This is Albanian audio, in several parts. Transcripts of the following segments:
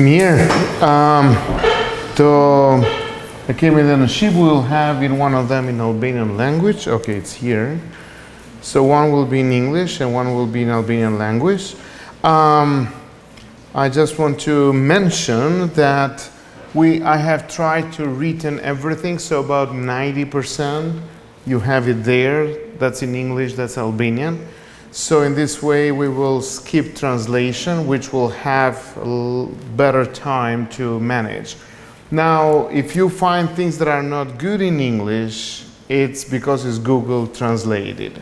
Mirë, e kemi edhe në Shqip, we'll have in one of them in Albanian language. Okay, it's here. So one will be in English and one will be in Albanian language. I just want to mention that I have tried to written everything, so about 90% you have it there. That's in English, that's Albanian. So in this way we will skip translation, which will have a better time to manage. Now, if you find things that are not good in English, it's because it's Google translated.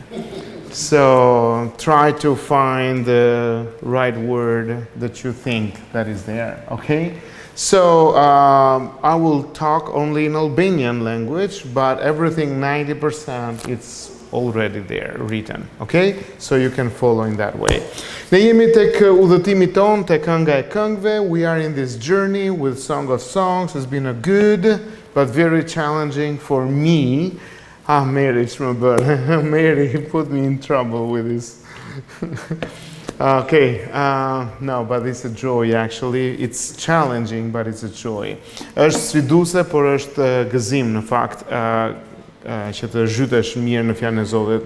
So try to find the right word that you think that is there, okay? So I will talk only in Albanian language, but everything 90% it's already there written, okay? So you can follow in that way. Ne jemi tek udhëtimi ton, tek kënga e këngëve. We are in this journey with Song of Songs. It's been a good but very challenging for me. Mary, Mary put me in trouble with this. Okay, no, but it's a joy actually. It's challenging, but it's a joy. Është sfiduese, por është gëzim në fakt. Që të zhytesh mirë në fjalën e Zotit.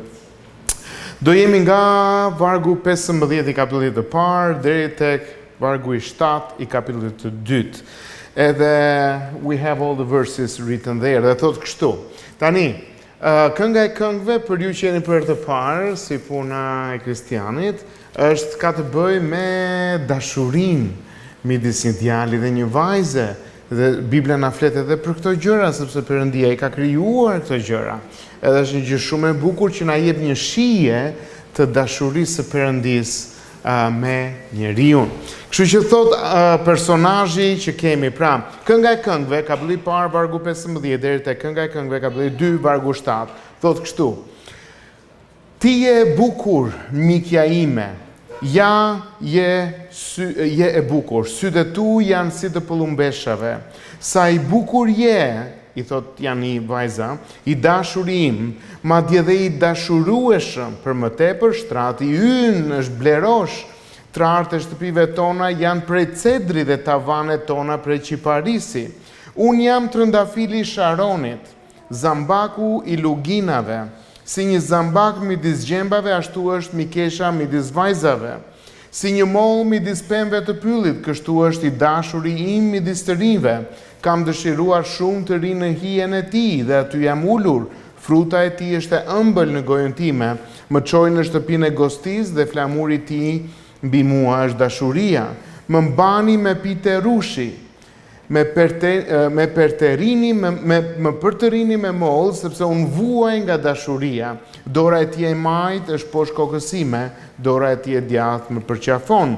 Do jemi nga vargu 15 i kapitullit të parë deri tek vargu i 7 i kapitullit të dytë. Edhe we have all the verses written there. Dhe thot kështu. Tani, kënga e këngëve për ju që jeni për të parë, si puna e kristianit, ka të bëjë me dashurinë midis një djali dhe një vajze. Dhe Biblia na flet edhe për këto gjëra, sepse Perëndia i ka krijuar këto gjëra. Edhe është një gjë shumë e bukur që na jep një shije të dashurisë së Perëndisë me njeriu. Kështu që thot personazhi që kemi, pra, kënga e këngëve, kapitulli i parë, vargu 15 deri te kënga e këngëve, kapitulli 2, vargu 7, thot kështu: Ti je bukur, mikja ime. Ja je e bukur, sytë e tu janë si të pëllumbeshave. Sa i bukur je, i thot janë i vajza, i dashurim, madje dhe i dashurueshëm, për më tepër shtrati ynë është blerosh, trartë e shtëpive tona janë prej cedri dhe tavanet tona prej qiparisi. Unë jam trëndafili i Sharonit, zambaku i luginave. Si një zambak midis gjembave, ashtu është mikesha midis vajzave. Si një moll midis pemëve të pyllit, kështu është i dashuri im midis të rinjve. Kam dëshiruar shumë të rinë në hijen e tij dhe aty jam ulur. Fruta e tij është e ëmbël në gojën time. Më çoi në shtëpinë e gostis dhe flamuri i tij mbi mua është dashuria. Më mbani me pite rushi. Me përtërini me mollë, sepse unë vuaj nga dashuria. Dora e tij e majtë është poshtë kokësime, dora e tij e djathtë më përqafon.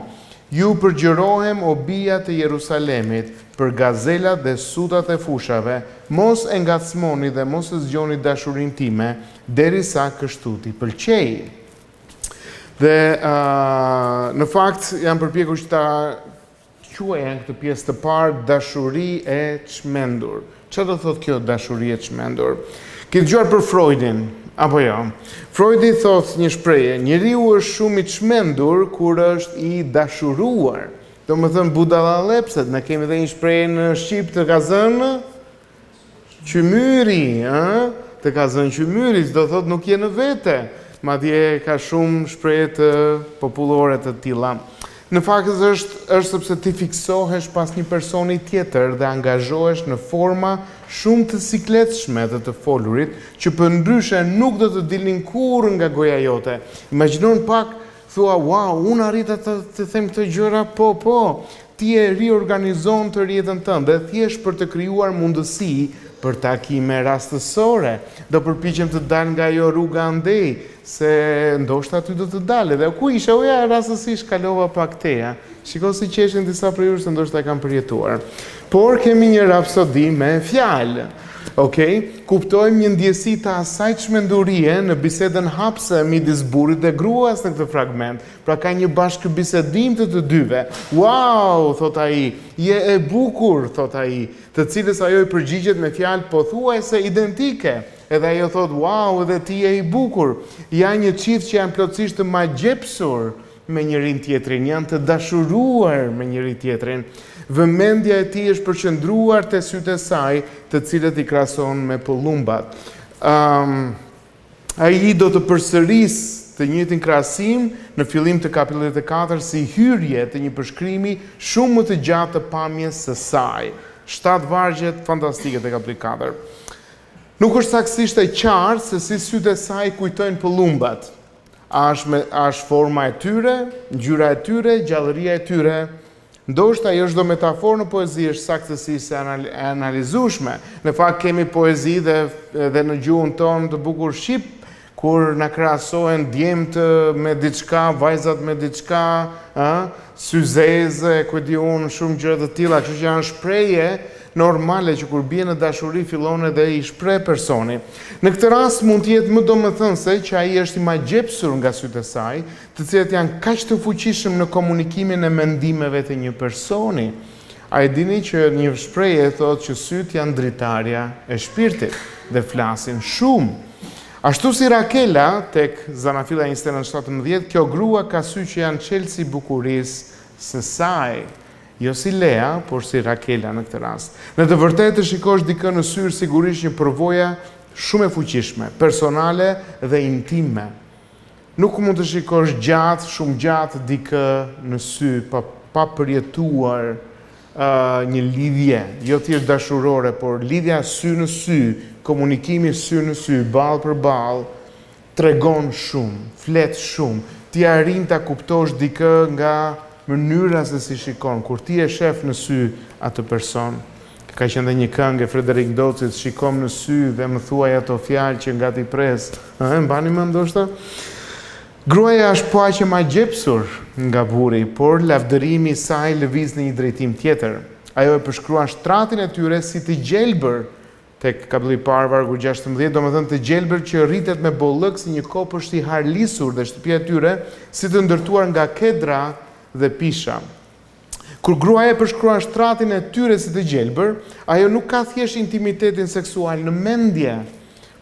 Ju përgjërohem o bija të Jerusalemit, për gazelat dhe sutat e fushave, mos e ngacmoni dhe mos e zgjoni dashurinë time, derisa kështu t'i pëlqej. Dhe në fakt jam përpjekur që ta quajnë këtë pjesë të parë dashuri e çmendur. Çfarë do thotë kjo dashuri e çmendur? Ke dëgjuar për Freudin, apo jo? Freudi thotë një shprehje, njeriu është shumë i çmendur kur është i dashuruar. Domethënë budallalepset, ne kemi edhe një shprehje në shqip të ka zënë qymyri, të ka zënë qymyri, do thotë nuk je në vete. Madje ka shumë shprehje të popullore të tilla. Në fakt është sepse ti fiksohesh pas një personi tjetër dhe angazhohesh në forma shumë të sikletshme të folurit, që përndryshe nuk do të dilnin kurrë nga goja jote. Imagjinoni pak, thua, wow, unë arrita të them këtë gjëra, po, ti e riorganizon të rrjetën tënde, thjesht për të krijuar mundësi për takime rastësore. Do përpiqem të dal nga ajo rruga andej, se ndoshta aty do të dalë. Dhe ku isha, rastësisht kalova pak teja. Shiko si qeshin disa prej jush se ndoshta e kam përjetuar. Por kemi një rapsodi me fjalë. Okej, kuptojmë një ndjesi të asaj çmendurie në bisedën hapse midis burrit dhe gruas në këtë fragment. Pra ka një bashkëbisedim të dyve. Wow, thot ai, je e bukur, thot ai, të cilës ajo i përgjigjet me fjalë pothuajse identike. Edhe ajo thot, wow, edhe ti je i bukur. Ja një çift që janë plotësisht të magjepsur me njërin tjetrin, janë të dashuruar me njërin tjetrin. Vëmendja e tij është përqendruar te sytë e saj, të cilët i krahason me pëllumbat. Ai do të përsërisë të njëjtin krahasim në fillim të kapitullit 4 si hyrje të një përshkrimi shumë më të gjatë të pamjes së saj. 7 vargjet fantastike të kapitullit 4. Nuk është saktësisht e qartë se si sytë e saj kujtojnë pëllumbat. A është forma e tyre, ngjyra e tyre, gjallëria e tyre? Ndoshta ajo çdo metaforë në poezi është saktësisht e analizueshme. Në fakt kemi poezi dhe në gjuhën tonë të bukur shqip, kur na krahasohen djemt me diçka, vajzat me diçka, syzeze, ku di unë, shumë gjëra të tilla, kështu që janë shprehje normale që kur bie në dashuri fillon edhe i shpreh personi. Në këtë rast mund të jetë më domethënëse që ai është i magjepsur nga sytë e saj, të cilët janë kaq të fuqishëm në komunikimin e mendimeve të një personi. A e dini që një shprehje thotë që sytë janë dritarja e shpirtit dhe flasin shumë. Ashtu si Rakela, tek Zanafilla 21:17, kjo grua ka sy që janë çelësi i bukurisë së saj. Jo si Lea, por si Rakela në këtë rast. Në të vërtetë të shikosh dikë në sy sigurisht një përvoja shumë e fuqishme, personale dhe intime. Nuk mund të shikosh shumë gjatë dikë në sy pa përjetuar një lidhje, jo thjesht dashurore, por lidhja sy në sy, komunikimi sy në sy, ballë për ballë, tregon shumë, flet shumë. Ti arrin ta kuptosh dikë nga mënyra se si shikon, kur ti e shef në sy atë person. Ka qenë dhe një këngë e Frederik Docit, shikom në sy dhe më thuaj ato fjalë që nga ti pres. Mbani më ndoshta? Gruaja është po aq e magjepsur nga burri, por lavdërimi i saj lëviz në një drejtim tjetër. Ajo e përshkruan shtratin e tyre si të gjelbër, tek kapitulli i parë vargu 16, domethënë të gjelbër që rritet me bollëk si një kopësht i harlisur dhe shtëpia e tyre si të ndërtuar nga kedra dhe pisha. Kur gruaja përshkruan shtratin e tyre si të gjelbër, ajo nuk ka thjesht intimitetin seksual në mendje,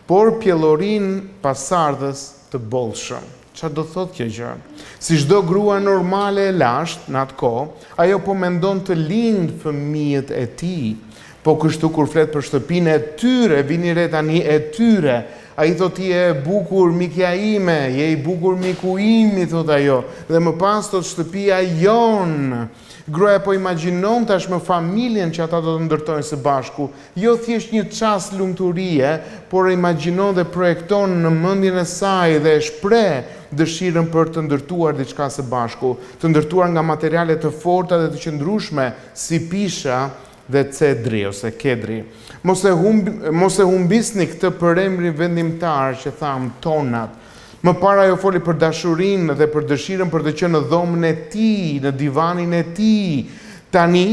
por pjellorin pasardhës të bollshëm. Çfarë do thotë kjo gjë? Si çdo grua normale e lashtë në atë kohë, ajo po mendon të lindë fëmijët e tij. Po kështu kur flet për shtëpinë e tyre, vini re tani e tyre. Ai thotë ti je bukur mikja ime, je i bukur miku im, i thotë ajo. Dhe më pas thotë shtëpia jon. Gruaja po imagjinon tashmë familjen që ata do të ndërtojnë së bashku. Jo thjesht një çast lumturie, por e imagjinon dhe projekton në mendjen e saj dhe e shpreh dëshirën për të ndërtuar diçka së bashku, të ndërtuar nga materiale të forta dhe të qëndrueshme si pisha dhe cedri ose kedri. Mos e humbisni këtë përemrin vendimtar që tham tonat. Më para ajo foli për dashurinë dhe për dëshirën për të qenë në dhomën e tij, në divanin e tij. Tani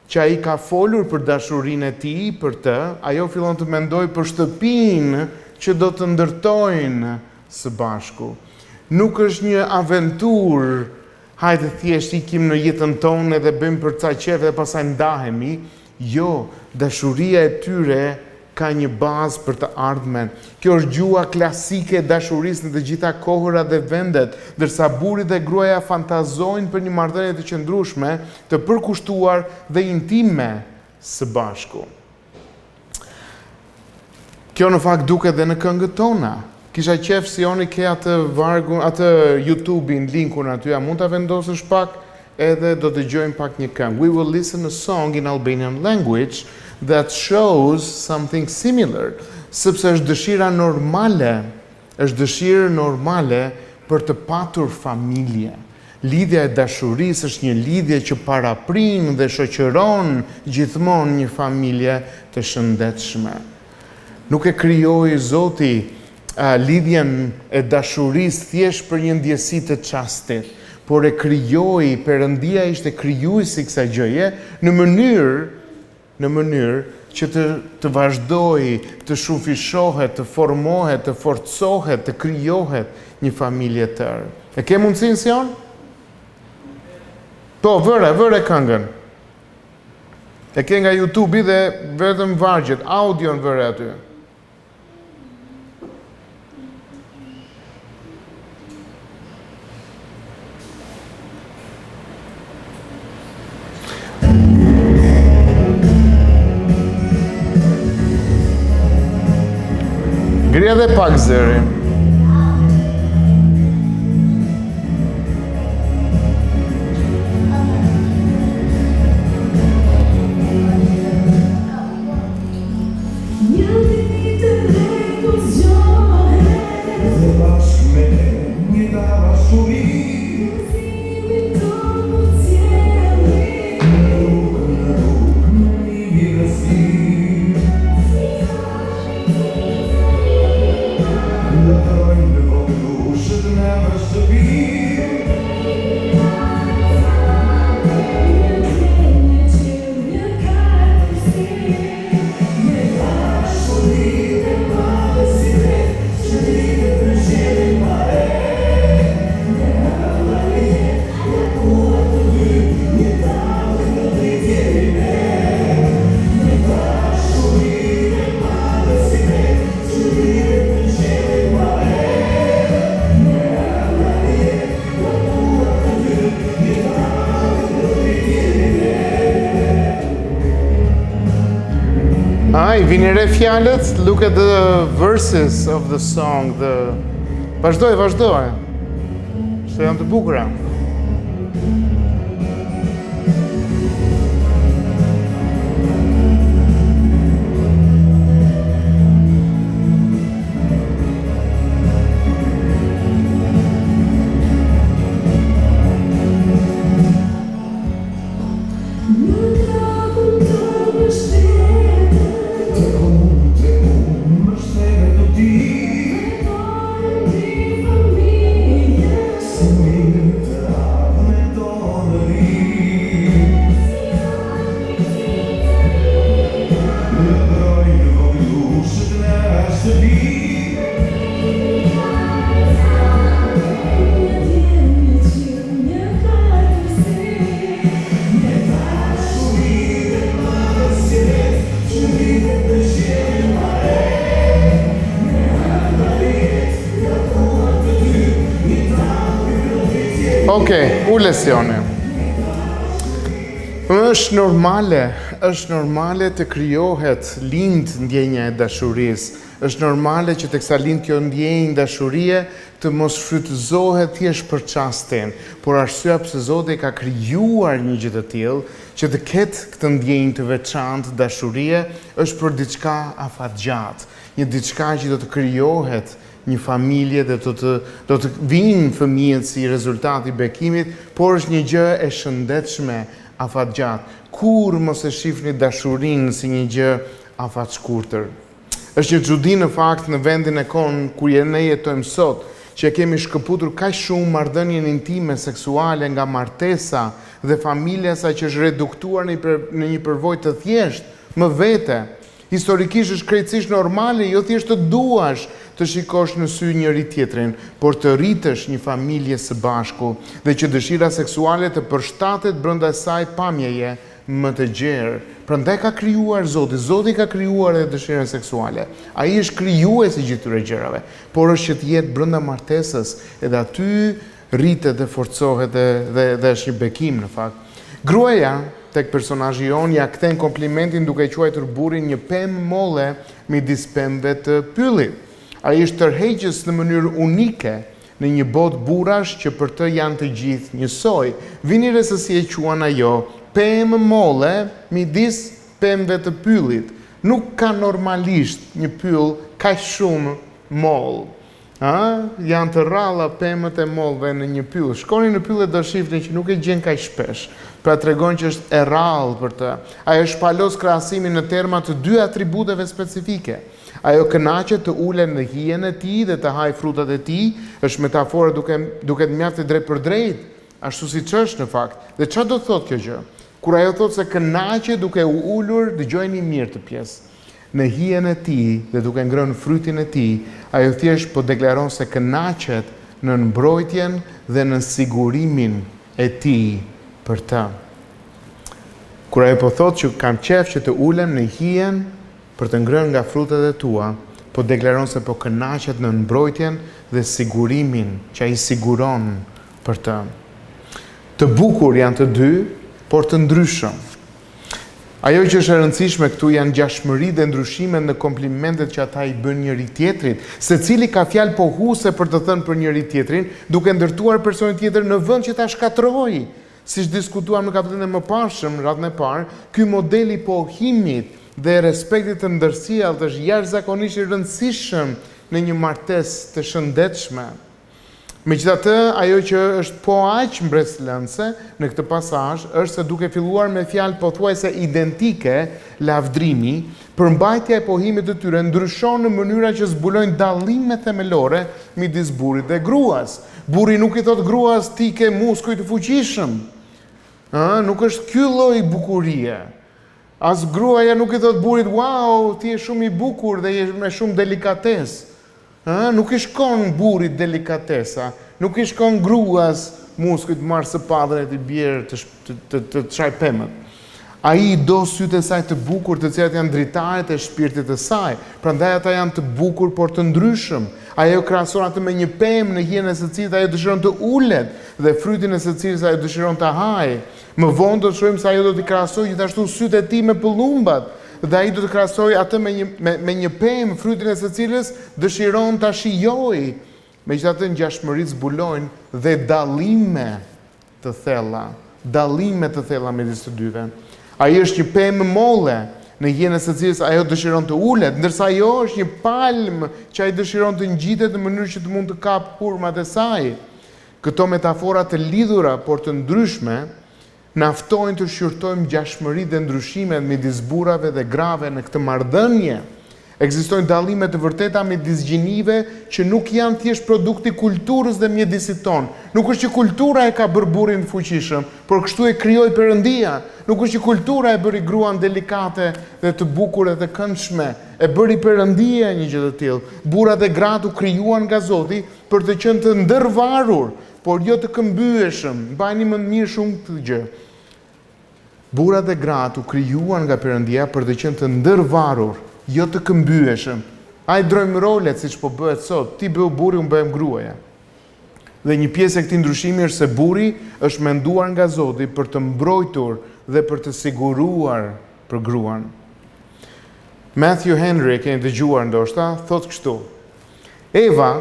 që ai ka folur për dashurinë e tij për të, ajo fillon të mendojë për shtëpinë që do të ndërtojnë së bashku. Nuk është një aventurë, hajde thjesht ikim në jetën tonë dhe bëjmë për ca qef dhe pastaj ndahemi. Jo, dashuria e tyre ka një bazë për të ardhmen. Kjo është gjua klasike e dashurisë në të gjitha kohërat dhe vendet, ndërsa burri dhe gruaja fantazojnë për një marrëdhënie të qëndrueshme, të përkushtuar dhe intime së bashku. Kjo në fakt duket edhe në këngët tona. Kisha qef si oni ke atë YouTube-in, linkun aty, a mund ta vendosësh pak edhe do të dëgjojmë pak një këngë. We will listen a song in Albanian language that shows something similar, sepse është dëshira normale për të patur familje. Lidhja e dashurisë është një lidhje që paraprin dhe shoqëron gjithmonë një familje të shëndetshme. Nuk e krijoi Zoti lidhjen e dashurisë thjesht për një ndjesi të çastit, por e krijoi, Perëndia ishte krijuesi i kësaj gjëje në mënyrë që të vazhdoi, të shumëfishohet, të formohet, të forcohet, të krijohet një familje e tërë. E ke mundësinë si on? Po, vëre këngën. E ke nga YouTube-i dhe vetëm vargjet, audion vëre aty. edhe pak zëri. Vini re fjalët, look at the verses of the song. Vazhdoj. Se janë të bukura. Lesione. Është normale të krijohet lind ndjenja e dashurisë. Është normale që teksa lind kjo ndjenjë dashurie të mos shfrytëzohet thjesht për çastin, por arsyeja pse Zoti ka krijuar një gjë të tillë që të ketë këtë ndjenjë të veçantë dashurie është për diçka afatgjatë, një diçka që do të krijohet një familje dhe do të vinë fëmijët si rezultati bekimit, por është një gjë e shëndetshme afatgjatë. Kur mos e shihni dashurinë si një gjë afatshkurtër. Është një xhudi në fakt në vendin e kon ku ne jetojmë sot, që kemi shkëputur kaq shumë marrëdhënien intime seksuale nga martesa dhe familja sa që është reduktuar në një përvojë të thjeshtë, më vete. Historikisht është krejtësisht normale, jo thjesht të duash të shikosh në sy njëri tjetrin, por të rritësh një familje së bashku dhe që dëshira seksuale të përshtatet brenda saj pamjeje më të gjerë. Prandaj ka krijuar Zoti. Zoti ka krijuar edhe dëshirën seksuale. Ai është krijuesi i gjithë këtyre gjërave, por është që të jetë brenda martesës, edhe aty rritet dhe forcohet dhe është një bekim në fakt. Gruaja tek personazhi jon ja kthen komplimentin duke quajtur burrin një pemë molle midis pemëve të pyllit. Ai është tërheqës në mënyrë unike në një botë burrash që për të janë të gjithë njësoj. Vini re se si e quan ajo, pemë molle midis pemëve të pyllit. Nuk ka normalisht një pyll kaq shumë moll. Janë të rralla pemët e mollëve në një pyll. Shkoni në pyllet do shihni që nuk e gjen kaq shpesh. Pra tregon që është e rrallë për të. Ai është palos krahasimin në terma të dy atributeve specifike. Ajo kënaqet të ulet në hijen e tij dhe të hajë frutat e tij, është metaforë duke të mjaftë drejt për drejt, ashtu siç është në fakt. Dhe çfarë do thotë kjo gjë? Kur ajo thotë se kënaqet duke u ulur, dëgjojeni mirë të pjesë. Në hijen e tij dhe duke ngrënë frutin e tij, ajo thjesht po deklaron se kënaqet në mbrojtjen dhe në sigurimin e tij për të. Kur ajo po thotë që kam qejf që të ulem në hijen për të ngrënë nga frutat e tua, po deklaron se po kënaqet në mbrojtjen dhe sigurimin që ai siguron për të. Të bukur janë të dy, por të ndryshëm. Ajo që është e rëndësishme këtu janë ngjashmëritë dhe ndryshimet në komplimentet që ata i bën njëri tjetrit. Secili ka fjalë pohuese për të thënë për njëri tjetrin, duke ndërtuar personin tjetër në vend që ta shkatërrojë. Siç diskutuam në kapitullin e mëparshëm, radhën e parë, ky model i pohimit dhe respektit të ndërsjellët është jashtëzakonisht i rëndësishëm në një martesë të shëndetshme. Megjithatë, ajo që është po aq mbretëlënse në këtë pasazh është se duke filluar me fjalë pothuajse identike, lavdrimi, përmbajtja e pohimit të tyre ndryshon në mënyra që zbulojnë dallime themelore midis burrit dhe gruas. Burri nuk i thot gruas ti ke muskuj të fuqishëm. Nuk është ky lloj bukurie. As gruaja nuk i thot burrit, wow, ti je shumë i bukur dhe je me shumë delikatesë. Nuk i shkon burrit delikatesa, nuk i shkon gruas muskujt marrë së padrën e të bjerë të çaj pemët. Ai do sytë e saj të bukur, të cilat janë dritaret e shpirtit të saj. Prandaj ata janë të bukur por të ndryshëm. Ajo krahason atë me një pemë në hijen e së cilit ajo dëshiron të ulet dhe frytin e së cilit ajo dëshiron të hajë. Më vonë do të shohim se ajo do t'i krahasojë gjithashtu sytë e tij me pëllumbat. Dhe ai do të krahasojë atë me një pemë, frytin e së cilës dëshiron ta shijojë. Megjithatë ngjashmëritë zbulojnë dhe dallime të thella midis të dyve. Ai është një pemë molle në hijen e së cilës ajo dëshiron të ulet, ndërsa ajo është një palmë që ai dëshiron të ngjitet në mënyrë që të mund të kapë hurmat e saj. Këto metafora të lidhura por të ndryshme naftojnë të shqyrtojmë ngjashmëritë dhe ndryshimet midis burrave dhe grave në këtë marrëdhënie. Ekzistojnë dallime të vërteta midis gjinive që nuk janë thjesht produkti kulturës dhe mjedisit ton. Nuk është që kultura e ka bërë burrin fuqishëm, por kështu e krijoi Perëndia. Nuk është që kultura e bëri gruan delikate dhe të bukur dhe të këndshme. E bëri Perëndia një gjë të tillë. Burrat dhe gratë u krijuan nga Zoti për të qenë të ndërvarur, por jo të këmbyeshëm. Mbajini më mirë shumë këtë gjë. Burrat dhe gratë u krijuan nga Perëndia për të qenë të ndërvarur, jo të këmbyeshëm. Ai drojmë rolet siç po bëhet sot. Ti bëu burri, unë bëhem gruaja. Dhe një pjesë e këtij ndryshimi është se burri është menduar nga Zoti për të mbrojtur dhe për të siguruar për gruan. Matthew Henry, keni dëgjuar ndoshta, thotë kështu: Eva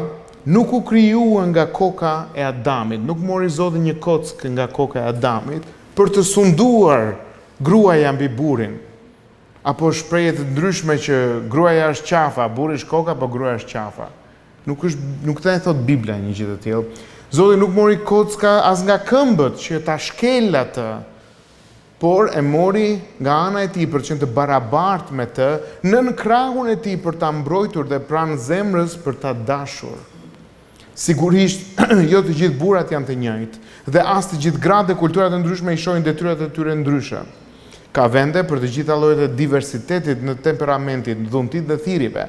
nuk u krijua nga koka e Adamit, nuk mori Zoti një kockë nga koka e Adamit për të sunduar gruaja mbi burrin. Apo shprehje të ndryshme që gruaja është qafa, burri është koka, po gruaja është qafa. Nuk ta e thot Bibla një gjë të tillë. Zoti nuk mori kocka as nga këmbët që ta shkel atë, por e mori nga ana e tij për të qenë të barabartë me të, nën krahun e tij për ta mbrojtur dhe pranë zemrës për ta dashur. Sigurisht, jo të gjithë burrat janë të njëjtë, dhe as të gjithë gratë dhe kulturat e ndryshme i shohin detyrat e tyre ndryshe. Ka vende për të gjitha llojet e diversitetit në temperamentit, dhuntit dhe thirrjeve.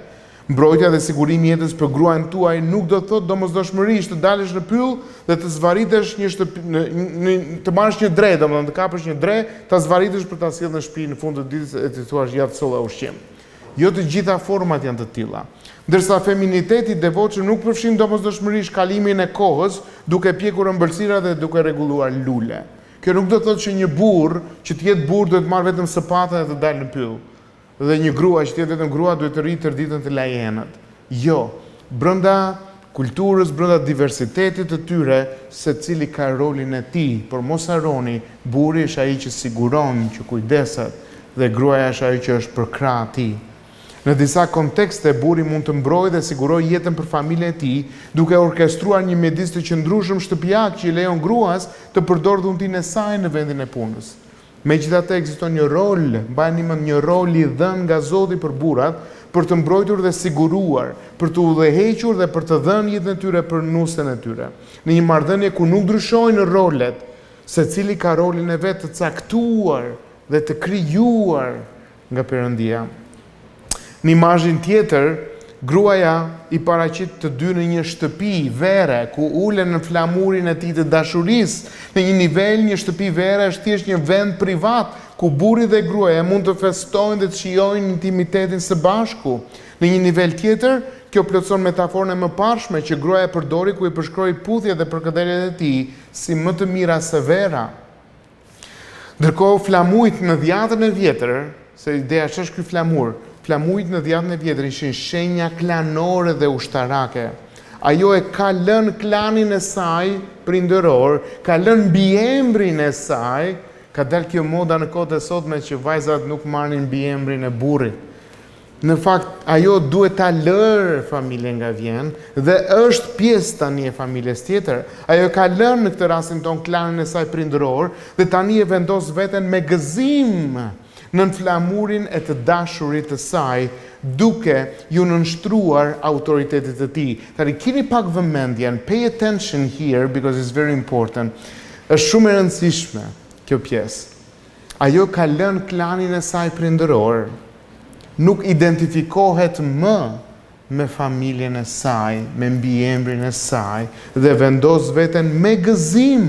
Mbrojtja dhe sigurimi i jetës për gruan tuaj nuk do të thotë domosdoshmërisht të dalësh në pyll dhe të zvaritesh të marrësh një dre, domethënë të kapësh një dre, ta zvaritesh për ta sjellë në shtëpi në fund të ditës e të thuash ja solla ushqim. Jo të gjitha format janë të tilla. Ndërsa feminiteti i devotshëm nuk përfshin domosdoshmërisht kalimin e kohës duke pjekur ëmbëlsira dhe duke rregulluar lule. Kjo nuk do të thotë që një burr që të jetë burr duhet të marrë vetëm sapatën dhe të dalë në pyll. Dhe një grua që të jetë vetëm grua duhet të rritë tërë ditën të lajë enët. Jo, brenda kulturës, brenda diversitetit të tyre, secili ka rolin e tij, por mos harroni, burri është ai që siguron, që kujdeset, dhe gruaja është ajo që është për krah e tij. Në disa kontekste, burri mund të mbrojë dhe sigurojë jetën për familjen e tij, duke orkestruar një mjedis të qëndrueshëm shtëpiak që i lejon gruas të përdorë dhuntinë e saj në vendin e punës. Megjithatë ekziston një rol, mbajini mend, një rol i dhënë nga Zoti për burrat, për të mbrojtur dhe siguruar, për të udhëhequr dhe për të dhënë jetën e tyre për nusen e tyre. Në një marrëdhënie ku nuk ndryshojnë rolet, secili ka rolin e vet të caktuar dhe të krijuar nga Perëndia. Në imazhin tjetër, gruaja i paraqit të dy në një shtëpi vere, ku ulen në flamurin e tij të dashurisë. Në një nivel, një shtëpi vere është thjesht një vend privat, ku burri dhe gruaja mund të festojnë dhe të shijojnë intimitetin së bashku. Në një nivel tjetër, kjo plotëson metaforën e mëparshme që gruaja përdori ku i përshkroi puthjet dhe përkëdheljet e tij si më të mira se vera. Ndërkohë flamujt në dhjetën e vjetër, se ideja ç'është ky flamur, flamujt në dhjetën e vjetër ishin shenja klanore dhe ushtarake. Ajo e ka lënë klanin e saj prindëror, ka lënë mbiemrin e saj, ka dalë kjo moda në kohët e sotme që vajzat nuk marrin mbiemrin e burrit. Në fakt, ajo duhet ta lërë familjen nga vjen dhe është pjesë tani e familjes tjetër. Ajo ka lënë në këtë rastin ton klanin e saj prindëror dhe tani e vendos veten me gëzim në flamurin e të dashurit të saj, duke ju nënshtruar autoritetit të tij. Tani keni pak vëmendjen, pay attention here because it's very important. Është shumë e rëndësishme kjo pjesë. Ajo ka lënë klanin e saj prindëror, nuk identifikohet më me familjen e saj, me mbiemrin e saj dhe vendos veten me gëzim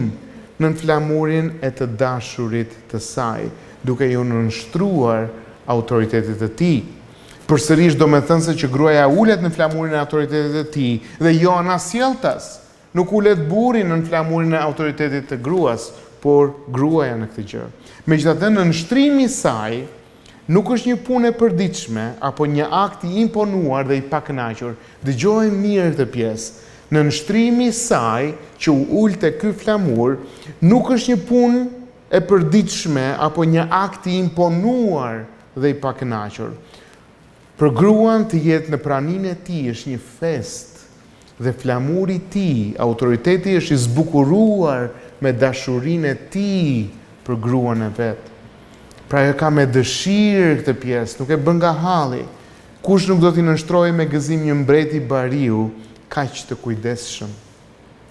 në flamurin e të dashurit të saj, duke ju nënshtruar autoritetit të tij. Përsërish do me thënë se që gruaja ulet në flamurin e autoritetit të tij dhe jo anasjelltas. Nuk ulet burri në flamurin e autoritetit të gruas, por gruaja në këtë gjë. Megjithatë, nënshtrimi i saj nuk është një punë e përditshme apo një akt i imponuar dhe i pakënaqur. Dëgjojmë mirë këtë pjesë. Nënshtrimi i saj që u ulte ky flamur nuk është një punë e përditshme apo një akt i imponuar dhe i pakënaqur. Për gruan të jetë në praninë e tij është një fest dhe flamuri i tij, autoriteti është i zbukuruar me dashurinë e tij për gruan e vet. Pra ajo ka me dëshirë këtë pjesë, nuk e bën nga halli. Kush nuk do t'i nënshtrojë me gëzim një mbreti bariu, kaq të kujdesshëm.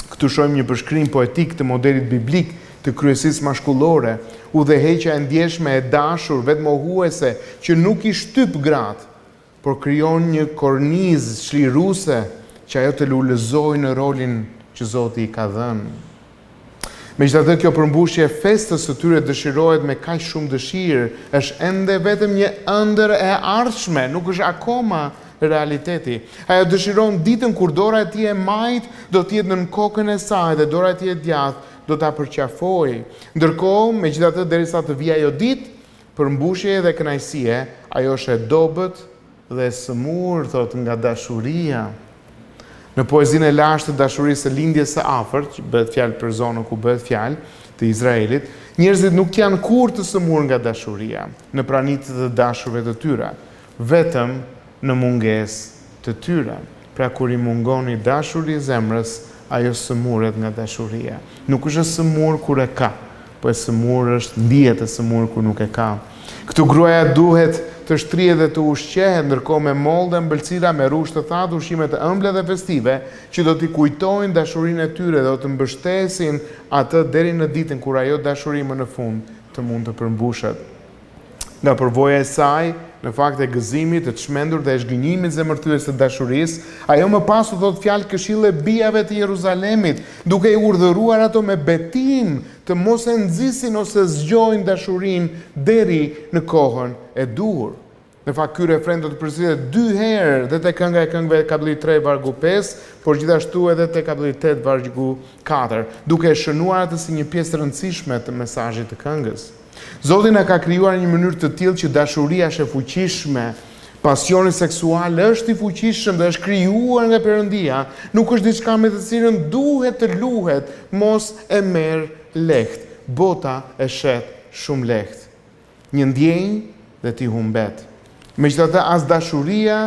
Këtu shohim një përshkrim poetik të modelit biblik të kryesisë mashkullore, udhëheqja e ndjeshme e dashur, vetmohuese, që nuk i shtyp gratë, por krijon një kornizë çliruese që ajo të lulëzojë në rolin që Zoti i ka dhënë. Megjithatë, kjo përmbushje e festës së tyre dëshirohet me kaq shumë dëshirë, është ende vetëm një ëndër e ardhshme, nuk është akoma realiteti. Ajo dëshiron ditën kur dora e tij e majt do të jetë nën kokën e saj dhe dora e tij e djathtë do ta përqafojë. Ndërkohë, megjithatë, derisa të vijë ajo ditë, përmbushje dhe kënaqësie, ajo është e dobët dhe e sëmur, thot, nga dashuria. Në poezinë e lashtë të dashurisë së lindjes së afërt, që bëhet fjalë për zonën ku bëhet fjalë të Izraelit, njerëzit nuk janë kurrë të sëmur nga dashuria në pranitë të dashurve të tyre, vetëm në mungesë të tyre. Pra kur i mungon i dashuri i zemrës, ajo sëmuret nga dashuria. Nuk është e sëmur kur e ka, po e sëmur është ndihet e sëmur kur nuk e ka. Këtu gruaja duhet të shtrihet dhe të ushqehet, ndërkohë me mollë dhe ëmbëlsira, me rrushë të thatë, ushqime të ëmbla dhe festive, që do t'i kujtojnë dashurinë e tyre dhe do të mbështesin atë deri në ditën kur ajo dashuri më në fund të mund të përmbushet. Nga përvoja e saj, në fakt e gëzimit, të çmendur dhe e zhgënjimit zemërthyes të dashurisë, ajo më pas u thot fjalë këshille bijave të Jeruzalemit, duke i urdhëruar ato me betim të mos e nxisin ose zgjojnë dashurinë deri në kohën e duhur. Në fakt ky refren do të përsëritet 2 herë dhe te kënga e këngëve kapitulli 3 vargu 5, por gjithashtu edhe te kapitulli 8 vargu 4, duke e shënuar atë si një pjesë e rëndësishme të mesazhit të këngës. Zoti na ka krijuar në një mënyrë të tillë që dashuria është e fuqishme, pasioni seksual është i fuqishëm dhe është krijuar nga Perëndia, nuk është diçka me të cilën duhet të luhet, mos e merr lehtë. Bota e shet shumë lehtë. Një ndjenjë dhe ti humbet. Megjithatë, as dashuria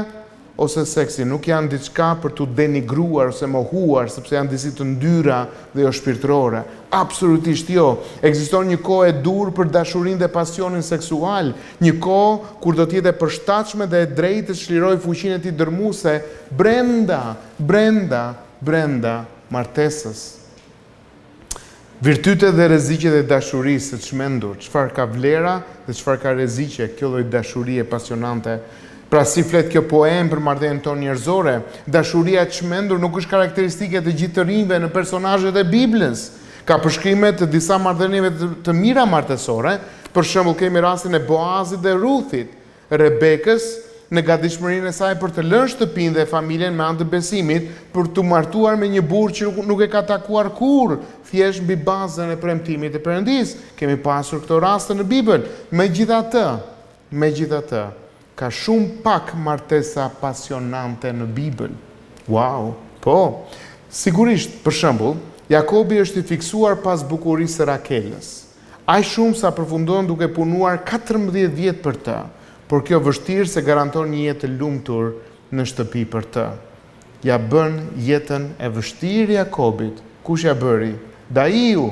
ose seksi nuk janë diçka për t'u denigruar ose mohuar, sepse janë disi të ndyra dhe jo shpirtërore. Absolutisht jo. Ekziston një kohë e dur për dashurinë dhe pasionin seksual, një kohë kur do të jetë e përshtatshme dhe e drejtë të çlirojë fuqinë e tij dërmuese brenda martesës. Virtytet dhe rreziqet e dashurisë së çmendur, çfarë ka vlera dhe çfarë ka rreziqe kjo lloj dashurie pasionante. Pra si flet kjo poem për marrëdhënien tonë njerëzore, dashuria e çmendur nuk është karakteristike të gjithë të rinjve në personazhet e Biblës. Ka përshkrime të disa marrëdhënieve të mira martësore, për shembull kemi rastin e Boazit dhe Ruthit, Rebekës në gatishmërinë e saj për të lënë shtëpinë dhe familjen me anë të besimit, për të martuar me një burr që nuk e ka takuar kurrë, thjesht mbi bazën e premtimit të Perëndis. Kemi pasur këto raste në Bibël. Megjithatë, ka shumë pak martesa pasionante në Bibël. Wow, po. Sigurisht, për shembull, Jakobi është i fiksuar pas bukurisë së Rakelës. Aq shumë sa përfundon duke punuar 14 vjet për të, por kjo vështirë se garanton një jetë të lumtur në shtëpi për të. Ja bën jetën e vështirë Jakobit. Kush ja bëri? Daiu.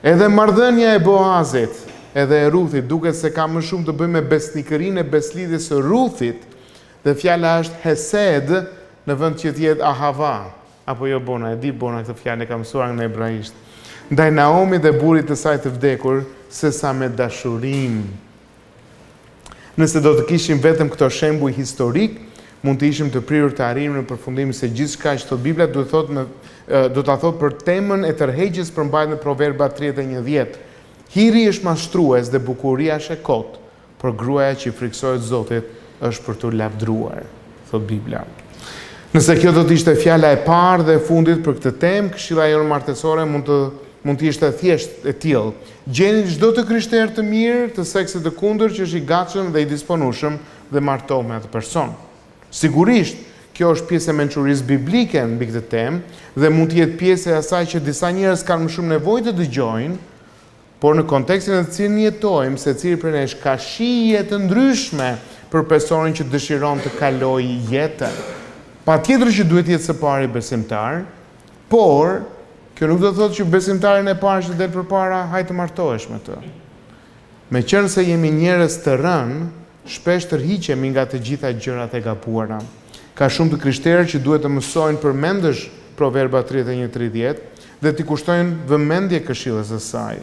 Edhe marrëdhënia e Boazit, edhe e Ruthit, duket se ka më shumë të bëjë me besnikërinë e beslidhjes së Ruthit, dhe fjala është hesed në vend që të jetë ahava. Apo jo Bona, e di Bona këtë fjalë e ka mësuar në hebraisht. Ndaj Naomi dhe burrit të saj të vdekur, sesa me dashurinë. Nëse do të kishim vetëm këto shembuj historik, mund të ishim të prirur të arrijmë në përfundim se gjithçka që thot Bibla do ta thotë për temën e tërheqjes përmbajtur në Proverba 31:10. Hiri është mashtrues dhe bukuria është e kotë, por gruaja që i friksohet Zotit është për të lavdruar, thot Bibla. Nëse kjo do të ishte fjala e parë dhe e fundit për këtë temë, këshilla jonë martesore mund të ishte thjesht e tillë. Gjeni çdo të krishterë të mirë, të seksit të kundër që është i gatshëm dhe i disponueshëm dhe martohet me atë person. Sigurisht, kjo është pjesë e mençurisë biblike mbi këtë temë dhe mund të jetë pjesë e asaj që disa njerëz kanë më shumë nevojë të dëgjojnë, por në kontekstin në të cilin jetojmë, secili prej nesh ka shije të ndryshme për personin që dëshiron të kalojë jetën. Patjetër që duhet jetë së pari besimtar, por kjo nuk do të thotë që besimtarin e parë që del përpara, hajtë të martohesh me të. Meqenëse jemi njerëz të rënë, shpesh tërhiqemi nga të gjitha gjërat e gabuara. Ka shumë të krishterë që duhet të mësojnë përmendësh Proverba 31:30 dhe t'i kushtojnë vëmendje këshillës së saj.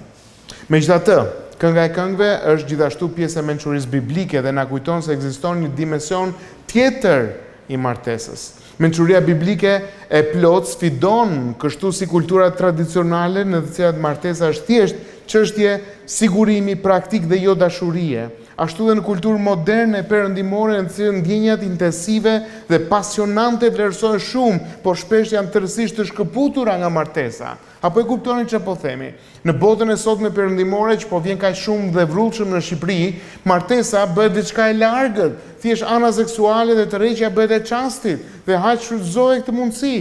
Megjithatë, kënga e këngëve është gjithashtu pjesë e mençurisë biblike dhe na kujton se ekziston një dimension tjetër i martesës. Mençuria biblike e plot sfidon kështu si kultura tradicionale në të cilat martesa është thjesht çështje sigurimi praktik dhe jo dashurie. Ashtu dhe në kulturë moderne perëndimore në të cilën ndjenjat intensive dhe pasionante vlerësohen shumë, por shpesh janë tërësisht të shkëputura nga martesa. Apo e kuptoni çfarë po themi? Në botën e sotme perëndimore që po vjen kaq shumë dhe vrullshëm në Shqipëri, martesa bëhet diçka e largët, thjesht ana seksuale dhe tërheqja bëhet e çastit dhe haq shfrytëzohet këtë mundësi.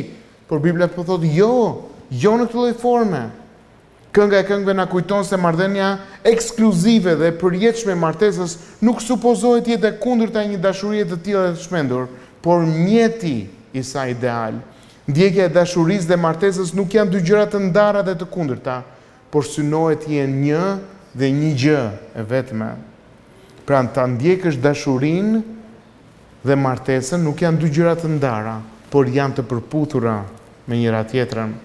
Por Bibla po thotë jo në këtë lloj forme. Kënga e këngëve na kujton se marrëdhënia ekskluzive dhe përjetshme e martesës nuk supozohet jetë e kundërta e një dashurie të tillë të shmendur, por mjeti i saj ideal. Ndjekja e dashurisë dhe martesës nuk janë dy gjëra të ndara dhe të kundërta, por synohet të jenë një dhe një gjë e vetme. Pra ta ndjekësh dashurinë dhe martesën nuk janë dy gjëra të ndara, por janë të përputhura me njëra tjetrën.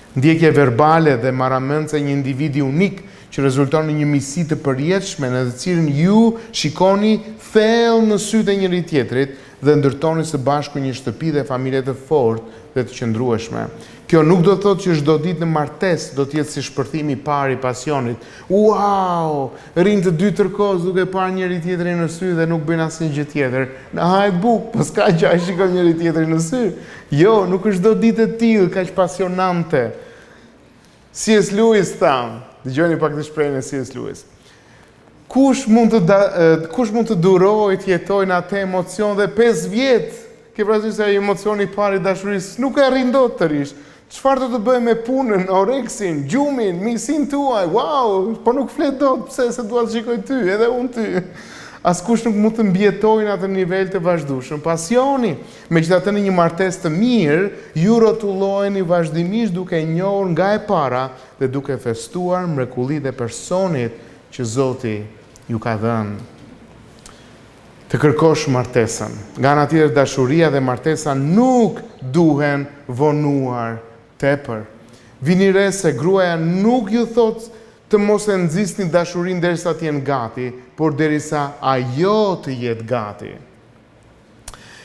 Ndjekje verbale dhe marramendse e një individi unik që rezulton në një misi të përjetshme në të cilën ju shikoni thellë në sytë e njëri tjetrit dhe ndërtoni së bashku një shtëpi dhe familje të fortë dhe të qëndrueshme. Kjo nuk do të thotë që çdo ditë në martesë do të jetë si shpërthimi i parë i pasionit. Wow! Rinë të dy tërkohës duke parë njëri tjetrin në sy dhe nuk bëjnë asnjë gjë tjetër. Na hajt buk, pas ka gjë ai shikon njëri tjetrin në sy. Jo, nuk është çdo ditë e tillë kaq pasionante. C.S. Lewis thamë, dëgjoni pak të shprehjen e C.S. Lewis. Kush mund të durojë të jetojë në atë emocion dhe 5 vjet? Ke parasysh se ai emocioni i parë i dashurisë nuk e arrin dot të rish. Çfarë do të bëj me punën, oreksin, gjumin, misin tuaj? Wow, po nuk flet dot, pse se dua të shikoj ty, edhe unë ty. Askush nuk mund të mbjetojë në atë nivel të vazhdueshëm pasioni. Megjithatë në një martesë të mirë, ju rrotulloheni vazhdimisht duke njohur nga e para dhe duke festuar mrekullitë e personit që Zoti ju ka dhënë. Të kërkosh martesën. Nga ana tjetër dashuria dhe martesa nuk duhen vonuar tepër. Vini re se gruaja nuk ju thot të mos e nxisni dashurinë derisa të jenë gati, por derisa ajo të jetë gati.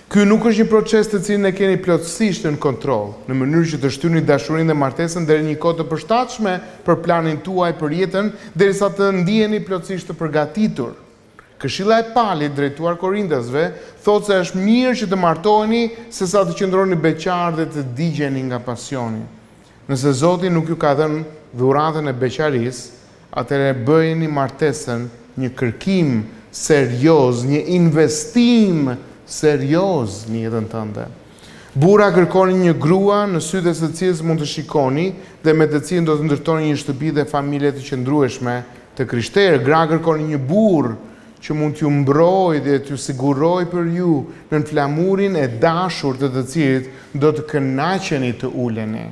Ky nuk është një proces të cilin e keni plotësisht në kontroll, në mënyrë që të shtyni dashurinë dhe martesën deri një kohë të përshtatshme për planin tuaj për jetën, derisa të ndiheni plotësisht të përgatitur. Këshilla e Palit drejtuar Korintësve thotë se është mirë që të martoheni sesa të qëndroni beqar dhe të digjeni nga pasioni. Nëse Zoti nuk ju ka dhënë dhuratën e beqarisë, atëherë bëjeni martesën një kërkim serioz, një investim serioz në jetën tënde. Burra kërkoni një grua në sytë e së cilës mund të shikoni dhe me të cilën do të ndërtoni një shtëpi dhe familje të qëndrueshme të krishterë. Gra kërkoni një burr që mund t'ju mbrojë dhe t'ju sigurojë për ju në flamurin e dashur të cilit do të kënaqeni të uleni.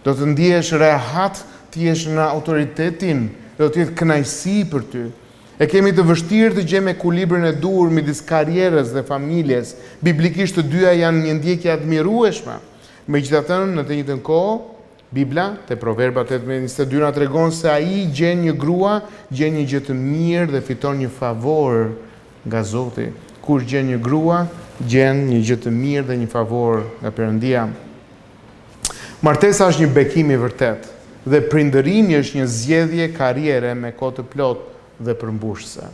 Do të ndihesh rehat të jesh në autoritetin, do të jetë kënaqësi për ty. E kemi të vështirë të gjejmë ekuilibrin e duhur midis karrierës dhe familjes. Biblikisht të dyja janë një ndjekje admirueshme. Megjithatë, në të njëjtën kohë, Bibla, te Proverba 18:22 tregon se ai gjen një grua, gjen një gjë të mirë dhe fiton një favor nga Zoti. Kush gjen një grua, gjen një gjë të mirë dhe një favor nga Perëndia. Martesa është një bekim i vërtet dhe prindërimi është një zgjedhje karriere me kohë të plotë dhe përmbushse.